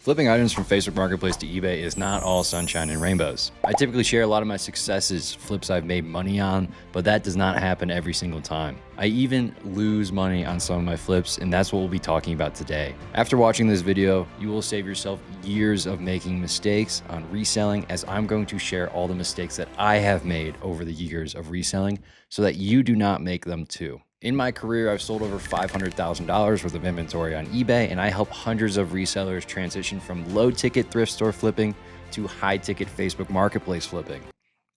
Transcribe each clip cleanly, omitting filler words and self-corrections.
Flipping items from Facebook Marketplace to eBay is not all sunshine and rainbows. I typically share a lot of my successes, flips I've made money on, but that does not happen every single time. I even lose money on some of my flips, and that's what we'll be talking about today. After watching this video, you will save yourself years of making mistakes on reselling, as I'm going to share all the mistakes that I have made over the years of reselling so that you do not make them too. In my career, I've sold over $500,000 worth of inventory on eBay, and I help hundreds of resellers transition from low-ticket thrift store flipping to high-ticket Facebook Marketplace flipping.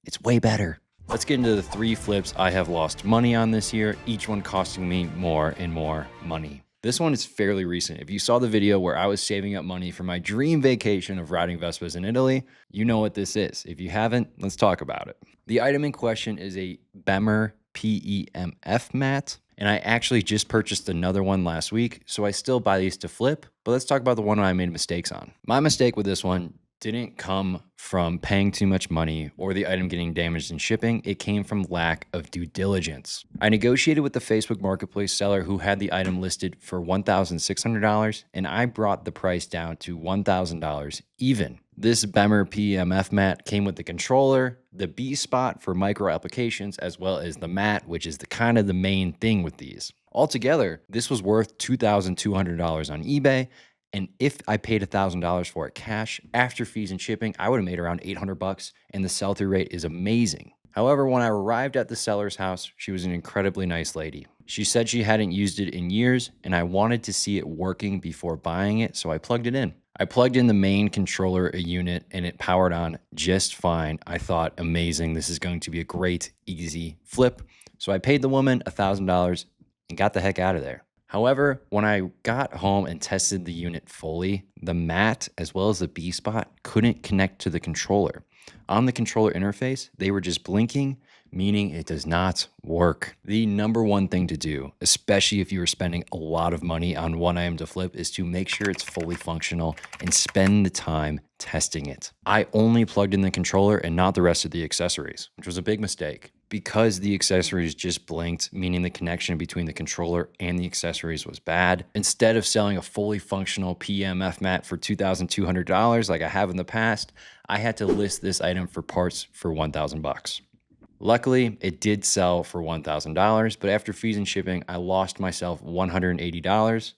It's way better. Let's get into the 3 flips I have lost money on this year, each one costing me more and more money. This one is fairly recent. If you saw the video where I was saving up money for my dream vacation of riding Vespas in Italy, you know what this is. If you haven't, let's talk about it. The item in question is a PEMF mat, and I actually just purchased another one last week, so I still buy these to flip, but let's talk about the one I made mistakes on. My mistake with this one didn't come from paying too much money or the item getting damaged in shipping. It came from lack of due diligence. I negotiated with the Facebook Marketplace seller who had the item listed for $1,600, and I brought the price down to $1,000 even. This Bemmer PEMF mat came with the controller, the B spot for micro applications, as well as the mat, which is the kind of the main thing with these. Altogether, this was worth $2,200 on eBay. And if I paid $1,000 for it cash, after fees and shipping, I would have made around $800, and the sell-through rate is amazing. However, when I arrived at the seller's house, she was an incredibly nice lady. She said she hadn't used it in years, and I wanted to see it working before buying it, so I plugged it in. I plugged in the main controller unit, and it powered on just fine. I thought, amazing, this is going to be a great, easy flip. So I paid the woman $1,000 and got the heck out of there. However, when I got home and tested the unit fully, the mat as well as the B spot couldn't connect to the controller. On the controller interface, they were just blinking, meaning it does not work. The number one thing to do, especially if you are spending a lot of money on one item to flip, is to make sure it's fully functional and spend the time testing it. I only plugged in the controller and not the rest of the accessories, which was a big mistake. Because the accessories just blinked, meaning the connection between the controller and the accessories was bad, instead of selling a fully functional PEMF mat for $2,200 like I have in the past, I had to list this item for parts for $1,000. Luckily, it did sell for $1,000, but after fees and shipping, I lost myself $180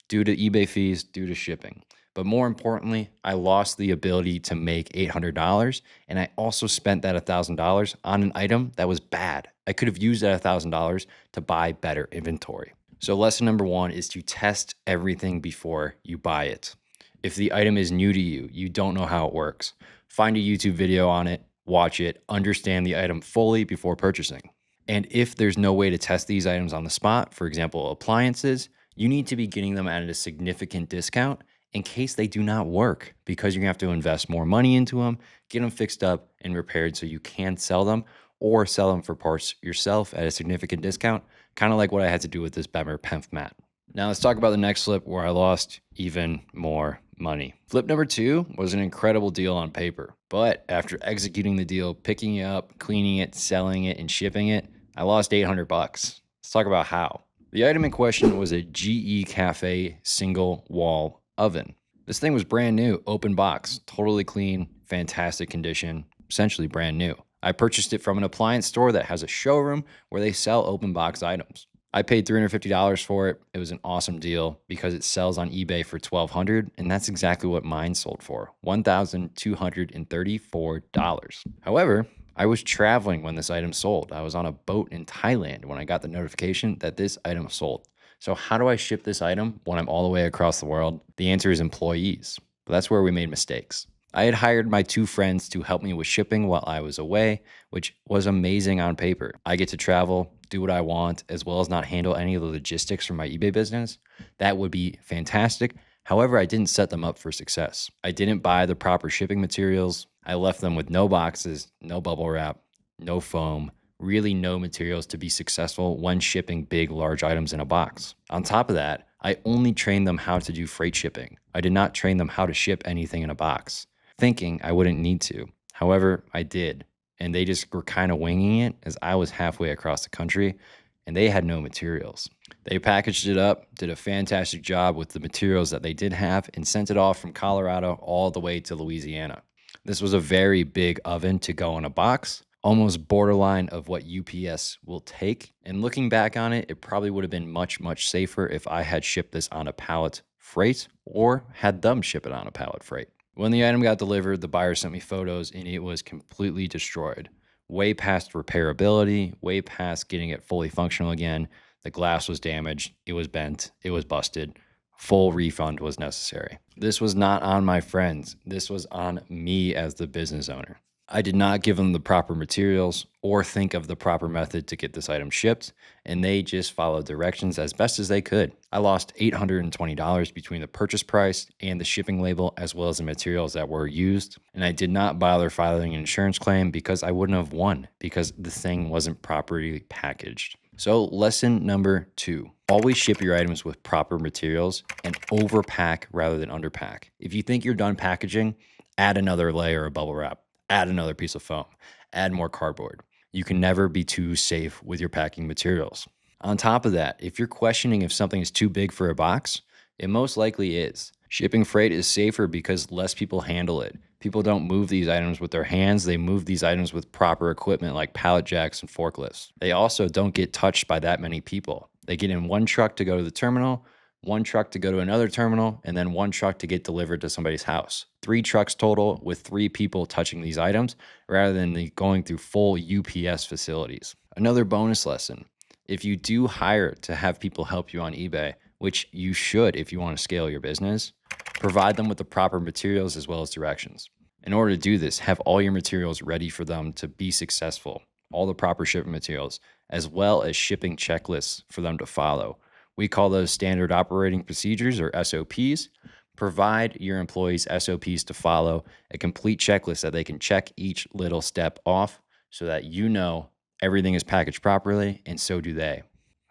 due to eBay fees, due to shipping. But more importantly, I lost the ability to make $800, and I also spent that $1,000 on an item that was bad. I could have used that $1,000 to buy better inventory. So lesson number 1 is to test everything before you buy it. If the item is new to you, you don't know how it works, find a YouTube video on it, watch it, understand the item fully before purchasing. And if there's no way to test these items on the spot, for example, appliances, you need to be getting them at a significant discount in case they do not work, because you're gonna have to invest more money into them, get them fixed up and repaired so you can sell them, or sell them for parts yourself at a significant discount, kind of like what I had to do with this Bemmer PEMF mat. Now let's talk about the next flip where I lost even more money. Flip number 2 was an incredible deal on paper, but after executing the deal, picking it up, cleaning it, selling it, and shipping it, I lost $800. Let's talk about how. The item in question was a GE Cafe single wall oven. This thing was brand new, open box, totally clean, fantastic condition, essentially brand new. I purchased it from an appliance store that has a showroom where they sell open box items. I paid $350 for it. It was an awesome deal because it sells on eBay for $1,200, and that's exactly what mine sold for, $1,234. However, I was traveling when this item sold. I was on a boat in Thailand when I got the notification that this item sold. So how do I ship this item when I'm all the way across the world? The answer is employees. But that's where we made mistakes. I had hired my 2 friends to help me with shipping while I was away, which was amazing on paper. I get to travel, do what I want, as well as not handle any of the logistics for my eBay business. That would be fantastic. However, I didn't set them up for success. I didn't buy the proper shipping materials. I left them with no boxes, no bubble wrap, no foam, really no materials to be successful when shipping big, large items in a box. On top of that, I only trained them how to do freight shipping. I did not train them how to ship anything in a box, thinking I wouldn't need to. However, I did, and they just were kind of winging it as I was halfway across the country, and they had no materials. They packaged it up, did a fantastic job with the materials that they did have, and sent it off from Colorado all the way to Louisiana. This was a very big oven to go in a box, almost borderline of what UPS will take. And looking back on it, it probably would have been much, much safer if I had shipped this on a pallet freight or had them ship it on a pallet freight. When the item got delivered, the buyer sent me photos and it was completely destroyed. Way past repairability, way past getting it fully functional again. The glass was damaged, it was bent, it was busted. Full refund was necessary. This was not on my friends. This was on me as the business owner. I did not give them the proper materials or think of the proper method to get this item shipped, and they just followed directions as best as they could. I lost $820 between the purchase price and the shipping label, as well as the materials that were used, and I did not bother filing an insurance claim because I wouldn't have won because the thing wasn't properly packaged. So lesson number 2, always ship your items with proper materials and overpack rather than underpack. If you think you're done packaging, add another layer of bubble wrap, add another piece of foam, add more cardboard. You can never be too safe with your packing materials. On top of that, if you're questioning if something is too big for a box, it most likely is. Shipping freight is safer because less people handle it. People don't move these items with their hands. They move these items with proper equipment like pallet jacks and forklifts. They also don't get touched by that many people. They get in one truck to go to the terminal, one truck to go to another terminal, and then one truck to get delivered to somebody's house. 3 trucks total with 3 people touching these items rather than going through full UPS facilities. Another bonus lesson, if you do hire to have people help you on eBay, which you should if you want to scale your business, provide them with the proper materials as well as directions. In order to do this, have all your materials ready for them to be successful, all the proper shipping materials, as well as shipping checklists for them to follow. We call those standard operating procedures or SOPs. Provide your employees SOPs to follow, a complete checklist that they can check each little step off so that you know everything is packaged properly, and so do they.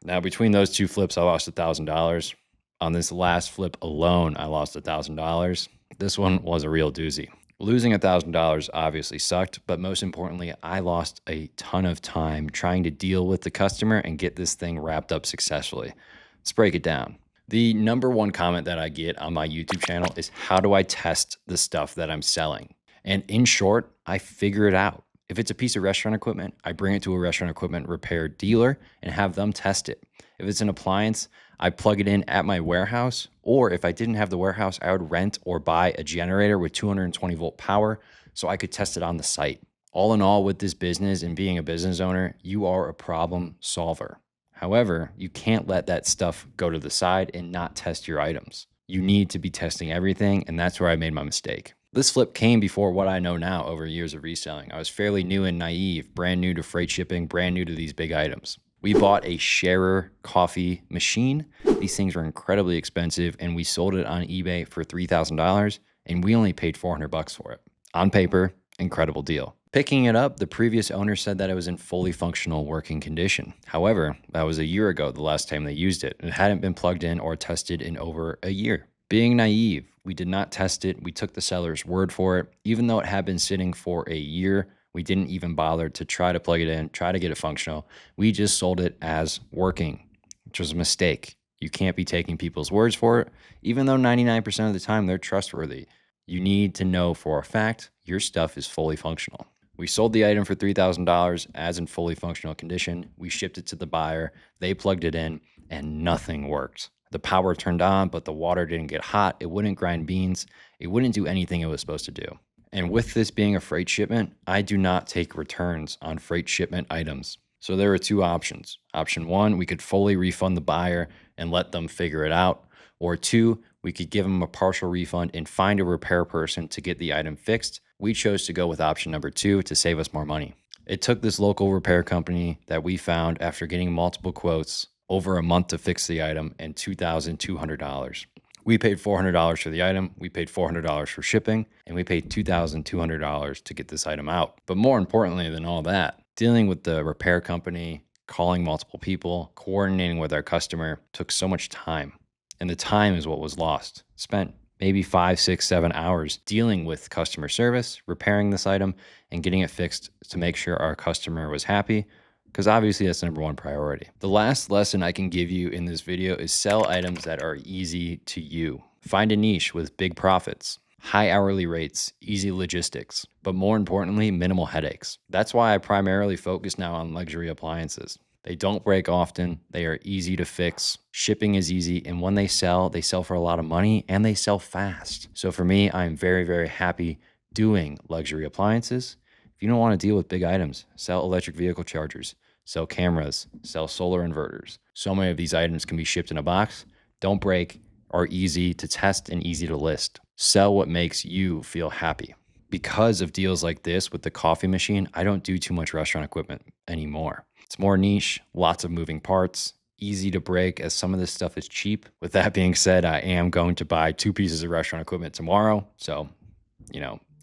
Now, between those 2 flips, I lost $1,000. On this last flip alone, I lost $1,000. This one was a real doozy. Losing $1,000 obviously sucked, but most importantly, I lost a ton of time trying to deal with the customer and get this thing wrapped up successfully. Let's break it down. The number 1 comment that I get on my YouTube channel is, how do I test the stuff that I'm selling? And in short, I figure it out. If it's a piece of restaurant equipment, I bring it to a restaurant equipment repair dealer and have them test it. If it's an appliance, I plug it in at my warehouse, or if I didn't have the warehouse, I would rent or buy a generator with 220 volt power so I could test it on the site. All in all, with this business and being a business owner, you are a problem solver. However, you can't let that stuff go to the side and not test your items. You need to be testing everything, and that's where I made my mistake. This flip came before what I know now over years of reselling. I was fairly new and naive, brand new to freight shipping, brand new to these big items. We bought a sharer coffee machine. These things were incredibly expensive, and we sold it on eBay for $3,000, and we only paid $400 for it. On paper, incredible deal. Picking it up, the previous owner said that it was in fully functional working condition. However, that was a year ago, the last time they used it. It hadn't been plugged in or tested in over a year. Being naive, we did not test it. We took the seller's word for it. Even though it had been sitting for a year, we didn't even bother to try to plug it in, try to get it functional. We just sold it as working, which was a mistake. You can't be taking people's words for it, even though 99% of the time they're trustworthy. You need to know for a fact your stuff is fully functional. We sold the item for $3,000 as in fully functional condition. We shipped it to the buyer. They plugged it in and nothing worked. The power turned on, but the water didn't get hot. It wouldn't grind beans. It wouldn't do anything it was supposed to do. And with this being a freight shipment, I do not take returns on freight shipment items. So there are 2 options. Option 1, we could fully refund the buyer and let them figure it out. Or 2, we could give them a partial refund and find a repair person to get the item fixed. We chose to go with option number 2 to save us more money. It took this local repair company that we found after getting multiple quotes over a month to fix the item and $2,200. We paid $400 for the item, we paid $400 for shipping, and we paid $2,200 to get this item out. But more importantly than all that, dealing with the repair company, calling multiple people, coordinating with our customer took so much time. And the time is what was lost. Spent maybe 5, 6, 7 hours dealing with customer service, repairing this item, and getting it fixed to make sure our customer was happy. because obviously that's the number one priority. The last lesson I can give you in this video is sell items that are easy to you. Find a niche with big profits, high hourly rates, easy logistics, but more importantly, minimal headaches. That's why I primarily focus now on luxury appliances. They don't break often, they are easy to fix, shipping is easy, and when they sell for a lot of money and they sell fast. So for me, I'm very, very happy doing luxury appliances. If you don't want to deal with big items, sell electric vehicle chargers, sell cameras, sell solar inverters. So many of these items can be shipped in a box, don't break, are easy to test and easy to list. Sell what makes you feel happy. Because of deals like this with the coffee machine, I don't do too much restaurant equipment anymore. It's more niche, lots of moving parts, easy to break as some of this stuff is cheap. With that being said, I am going to buy 2 pieces of restaurant equipment tomorrow. So,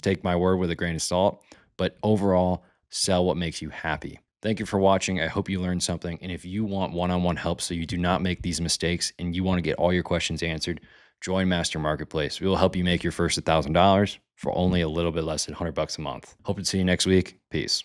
take my word with a grain of salt. But overall, sell what makes you happy. Thank you for watching. I hope you learned something. And if you want one-on-one help so you do not make these mistakes and you want to get all your questions answered, join Master Marketplace. We will help you make your first $1,000 for only a little bit less than $100 a month. Hope to see you next week. Peace.